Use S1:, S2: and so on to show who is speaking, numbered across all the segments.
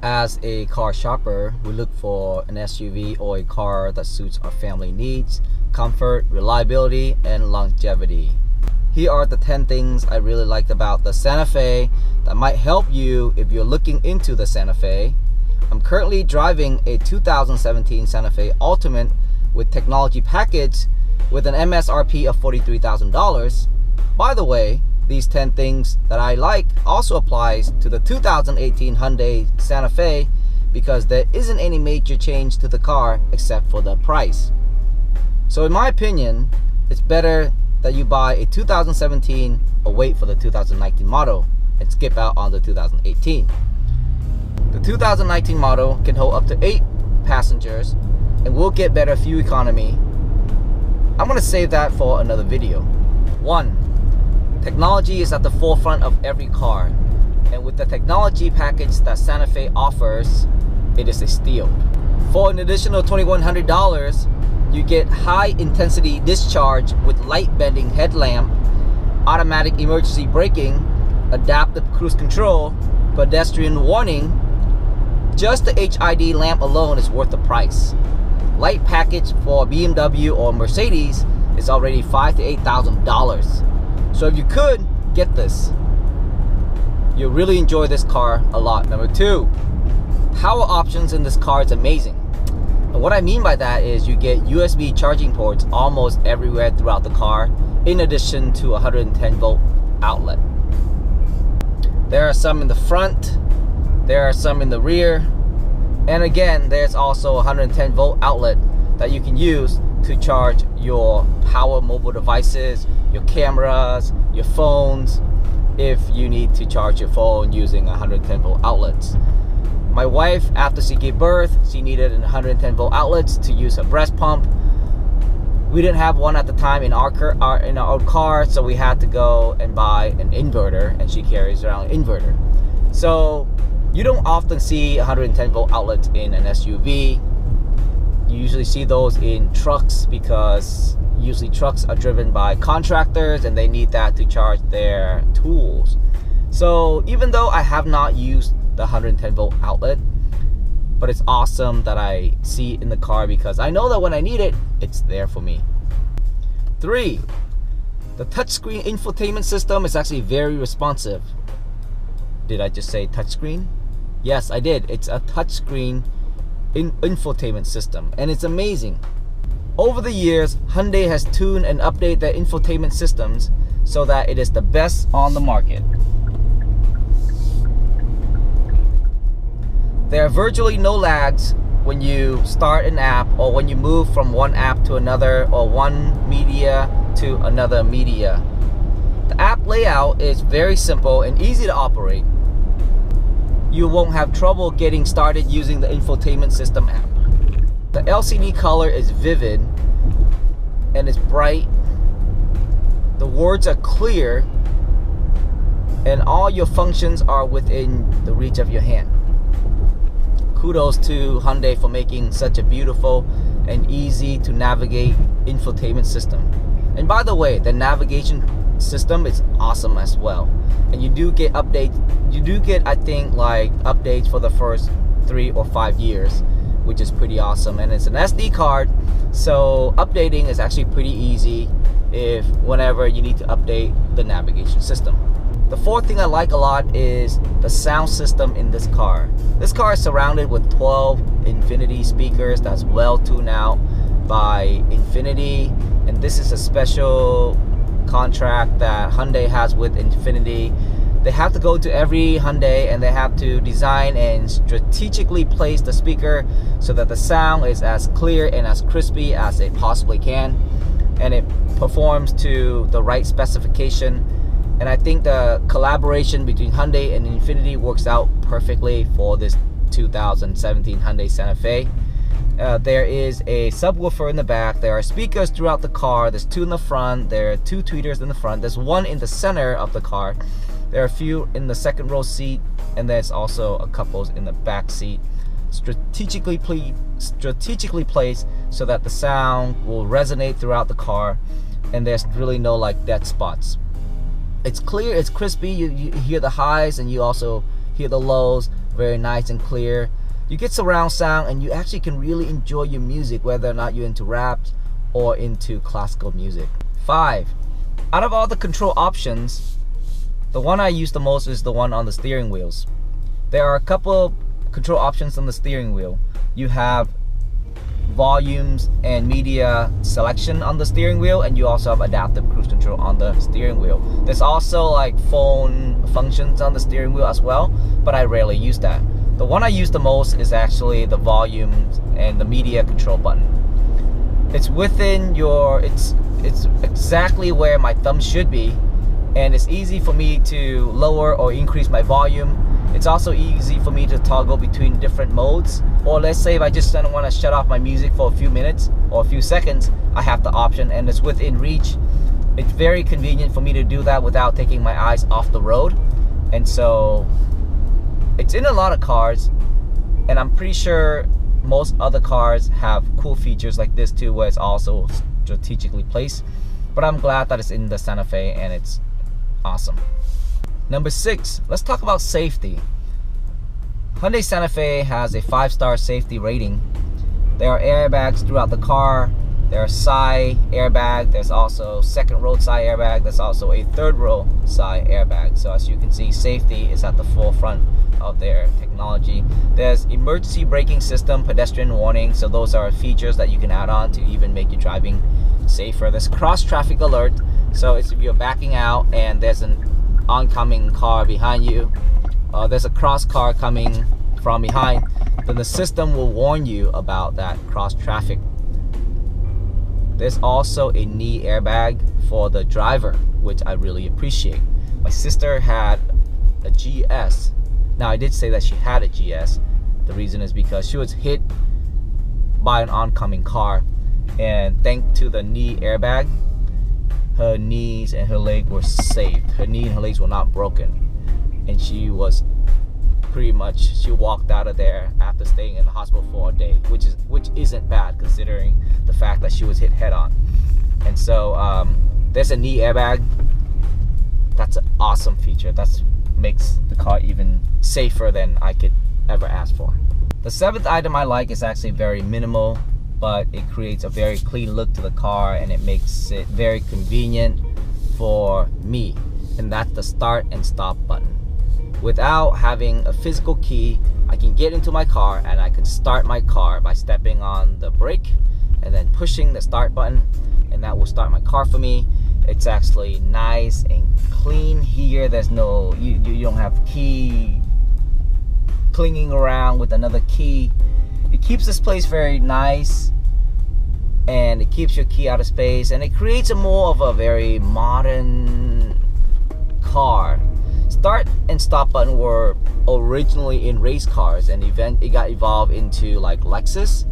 S1: As a car shopper, we look for an SUV or a car that suits our family needs, comfort, reliability, and longevity. Here are the 10 things I really liked about the Santa Fe that might help you if you're looking into the Santa Fe. I'm currently driving a 2017 Santa Fe Ultimate with technology package with an MSRP of $43,000. By the way, these 10 things that I like also applies to the 2018 Hyundai Santa Fe because there isn't any major change to the car except for the price. So in my opinion, it's better that you buy a 2017 or wait for the 2019 model and skip out on the 2018. The 2019 model can hold up to 8 passengers and will get better fuel economy. I'm gonna save that for another video. 1. Technology is at the forefront of every car, and with the technology package that Santa Fe offers, it is a steal. For an additional $2,100, you get high intensity discharge with light bending headlamp, automatic emergency braking, adaptive cruise control, pedestrian warning. Just the HID lamp alone is worth the price. Light package for BMW or Mercedes is already $5,000 to $8,000. So if you could, get this. You'll really enjoy this car a lot. Number 2, power options in this car is amazing. And what I mean by that is you get USB charging ports almost everywhere throughout the car, in addition to a 110 volt outlet. There are some in the front, there are some in the rear, and again, there's also a 110 volt outlet that you can use to charge your power mobile devices, your cameras, your phones, if you need to charge your phone using 110 volt outlets. My wife, after she gave birth, she needed 110 volt outlets to use her breast pump. We didn't have one at the time in our old car, so we had to go and buy an inverter, and she carries around an inverter. So you don't often see 110 volt outlets in an SUV. You usually see those in trucks because usually trucks are driven by contractors and they need that to charge their tools. So even though I have not used the 110 volt outlet, but it's awesome that I see it in the car because I know that when I need it, it's there for me. 3, the touchscreen infotainment system is actually very responsive. Did I just say touchscreen? Yes, I did. It's a touchscreen infotainment system, and it's amazing. Over the years, Hyundai has tuned and updated their infotainment systems so that it is the best on the market. There are virtually no lags when you start an app or when you move from one app to another or one media to another media. The app layout is very simple and easy to operate. You won't have trouble getting started using the infotainment system app. The LCD color is vivid and it's bright. The words are clear and all your functions are within the reach of your hand. Kudos to Hyundai for making such a beautiful and easy to navigate infotainment system. And by the way, the navigation system is awesome as well. And you do get updates. You do get, I think, like updates for the first 3 or 5 years, which is pretty awesome. And it's an SD card, so updating is actually pretty easy if whenever you need to update the navigation system. The 4th thing I like a lot is the sound system in this car. This car is surrounded with 12 Infinity speakers that's well tuned out by Infinity, and this is a special contract that Hyundai has with Infinity. They have to go to every Hyundai and they have to design and strategically place the speaker so that the sound is as clear and as crispy as it possibly can, and it performs to the right specification. And I think the collaboration between Hyundai and Infinity works out perfectly for this 2017 Hyundai Santa Fe. There is a subwoofer in the back. There are speakers throughout the car. There's 2 in the front. There are 2 tweeters in the front. There's 1 in the center of the car. There are a few in the second row seat, and there's also a couple in the back seat. Strategically placed so that the sound will resonate throughout the car, and there's really no like dead spots. It's clear, it's crispy. You hear the highs and you also hear the lows, very nice and clear. You get surround sound and you actually can really enjoy your music, whether or not you're into rap or into classical music. 5. Out of all the control options, the one I use the most is the one on the steering wheels. There are a couple control options on the steering wheel. You have volumes and media selection on the steering wheel, and you also have adaptive cruise control on the steering wheel. There's also like phone functions on the steering wheel as well, but I rarely use that. The one I use the most is actually the volume and the media control button. It's within your, it's exactly where my thumb should be, and it's easy for me to lower or increase my volume. It's also easy for me to toggle between different modes, or let's say if I just don't want to shut off my music for a few minutes or a few seconds, I have the option and it's within reach. It's very convenient for me to do that without taking my eyes off the road. And so it's in a lot of cars, and I'm pretty sure most other cars have cool features like this too, where it's also strategically placed. But I'm glad that it's in the Santa Fe and it's awesome. Number 6, let's talk about safety. Hyundai Santa Fe has a 5-star safety rating. There are airbags throughout the car. There are side airbag. There's also second row side airbag. There's also a third row side airbag. So as you can see, safety is at the forefront of their technology. There's emergency braking system, pedestrian warning. So those are features that you can add on to even make your driving safer. There's cross traffic alert. So it's if you're backing out and there's an oncoming car behind you, there's a cross car coming from behind, then the system will warn you about that cross traffic. There's also a knee airbag for the driver, which I really appreciate. My sister had a GS. Now I did say that she had a GS. The reason is because she was hit by an oncoming car, and thanks to the knee airbag, her knees and her leg were saved. Her knee and her legs were not broken, and she was pretty much, she walked out of there after staying in the hospital for a day, which isn't bad considering the fact that she was hit head on. And so there's a knee airbag. That's an awesome feature. That makes the car even safer than I could ever ask for. The 7th item I like is actually very minimal, but it creates a very clean look to the car, and it makes it very convenient for me, and that's the start and stop button. Without having a physical key, I can get into my car and I can start my car by stepping on the brake and then pushing the start button, and that will start my car for me. It's actually nice and clean here. There's no, you don't have key clinging around with another key. It keeps this place very nice, and it keeps your key out of space, and it creates a more of a very modern car. Start and stop button were originally in race cars, and it got evolved into like Lexus.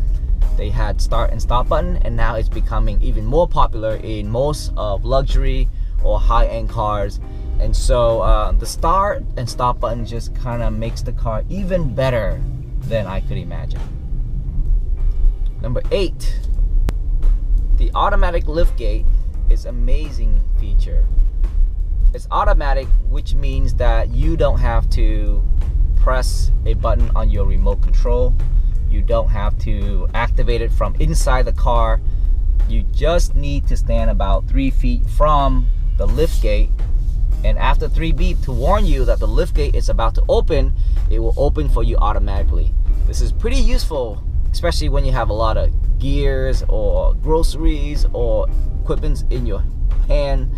S1: They had start and stop button, and now it's becoming even more popular in most of luxury or high-end cars. And so the start and stop button just kind of makes the car even better than I could imagine. Number 8, the automatic liftgate is an amazing feature. It's automatic, which means that you don't have to press a button on your remote control. You don't have to activate it from inside the car. You just need to stand about 3 feet from the liftgate, and after 3 beep to warn you that the liftgate is about to open, it will open for you automatically. This is pretty useful, especially when you have a lot of gears or groceries or equipment in your hand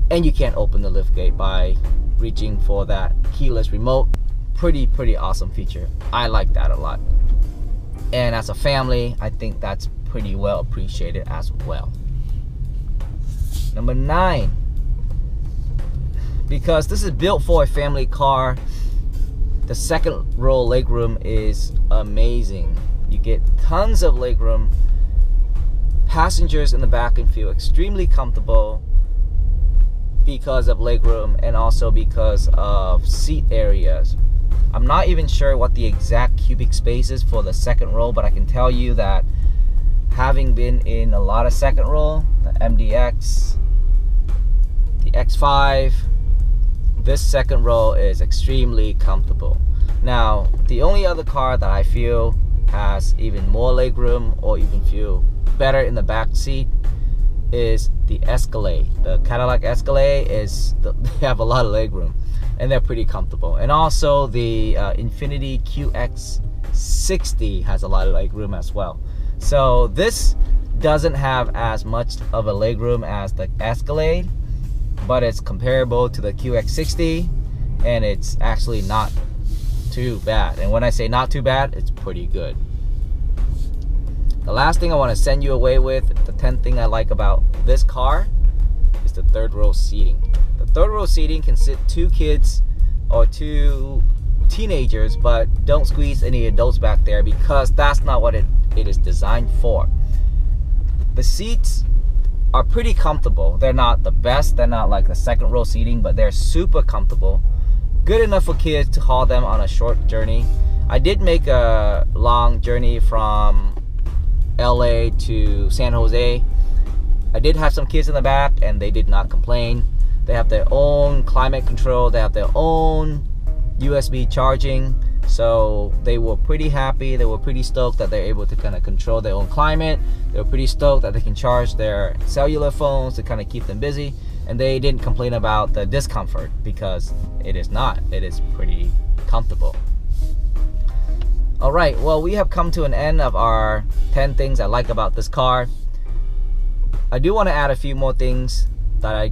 S1: and you can't open the liftgate by reaching for that keyless remote. Pretty awesome feature. I like that a lot, and as a family I think that's pretty well appreciated as well. Number 9, because this is built for a family car, the second row legroom is amazing. You get tons of legroom. Passengers in the back can feel extremely comfortable because of legroom, and also because of seat areas. I'm not even sure what the exact cubic space is for the second row, but I can tell you that having been in a lot of second row, the MDX, the X5, this second row is extremely comfortable. Now, the only other car that I feel has even more legroom or even feel better in the back seat is the Escalade. The Cadillac Escalade they have a lot of legroom and they're pretty comfortable. And also the Infiniti QX60 has a lot of legroom as well. So this doesn't have as much of a legroom as the Escalade, but it's comparable to the QX60 and it's actually not too bad. And when I say not too bad, it's pretty good. The last thing I want to send you away with, the 10th thing I like about this car, is the third row seating. The third row seating can sit 2 kids or 2 teenagers, but don't squeeze any adults back there because that's not what it is designed for. The seats are pretty comfortable. They're not the best, they're not like the second row seating, but they're super comfortable. Good enough for kids to haul them on a short journey. I did make a long journey from LA to San Jose. I did have some kids in the back and they did not complain. They have their own climate control, they have their own USB charging, so they were pretty happy. They were pretty stoked that they're able to kind of control their own climate. They were pretty stoked that they can charge their cellular phones to kind of keep them busy, and they didn't complain about the discomfort because it is pretty comfortable. Alright, well, we have come to an end of our 10 things I like about this car. I do want to add a few more things that I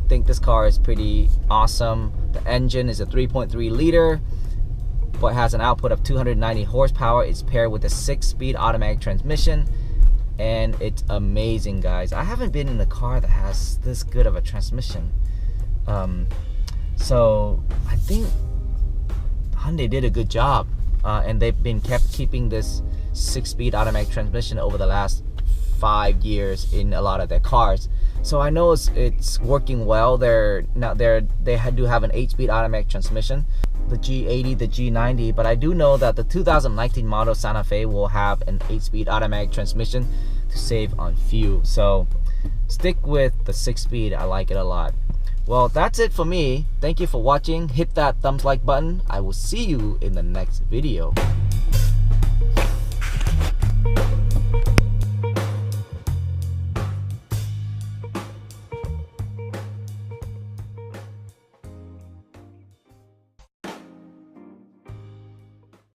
S1: think this car is pretty awesome. The engine is a 3.3 liter, but has an output of 290 horsepower. It's paired with a 6-speed automatic transmission, and it's amazing, guys. I haven't been in a car that has this good of a transmission. So I think Hyundai did a good job, and they've been keeping this 6-speed automatic transmission over the last 5 years in a lot of their cars. So I know it's working well. They do have an 8-speed automatic transmission, the G80, the G90, but I do know that the 2019 model Santa Fe will have an 8-speed automatic transmission to save on fuel. So stick with the 6-speed. I like it a lot. Well, that's it for me. Thank you for watching. Hit that thumbs like button. I will see you in the next video.